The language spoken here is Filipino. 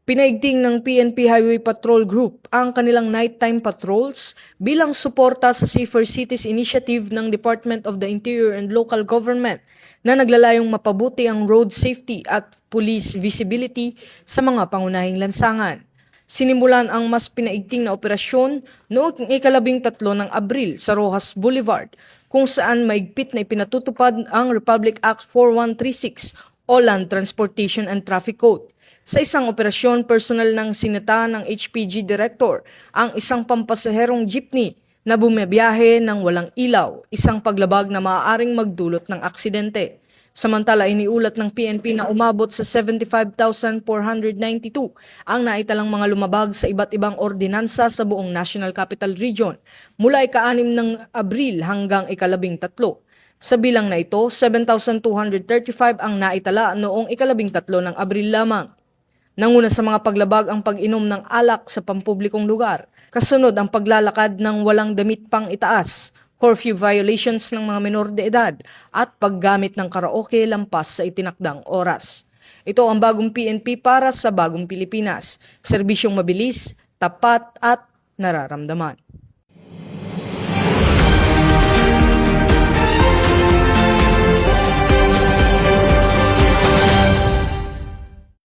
Pinaigting ng PNP Highway Patrol Group ang kanilang nighttime patrols bilang suporta sa Safer Cities Initiative ng Department of the Interior and Local Government na naglalayong mapabuti ang road safety at police visibility sa mga pangunahing lansangan. Sinimulan ang mas pinaigting na operasyon noong ika-13 ng Abril sa Rojas Boulevard, kung saan maigpit na ipinatutupad ang Republic Act 4136 o Land Transportation and Traffic Code. Sa isang operasyon, personal ng sinita ng HPG Director ang isang pampasaherong jeepney na bumibiyahe ng walang ilaw, isang paglabag na maaaring magdulot ng aksidente. Samantala, iniulat ng PNP na umabot sa 75,492 ang naitalang mga lumabag sa iba't ibang ordinansa sa buong National Capital Region mula ika-6 ng Abril hanggang ika-13. Sa bilang na ito, 7,235 ang naitala noong ika-13 ng Abril lamang. Nanguna sa mga paglabag ang pag-inom ng alak sa pampublikong lugar, kasunod ang paglalakad ng walang damit pang itaas, curfew violations ng mga menor de edad, at paggamit ng karaoke lampas sa itinakdang oras. Ito ang bagong PNP para sa bagong Pilipinas, serbisyong mabilis, tapat at nararamdaman.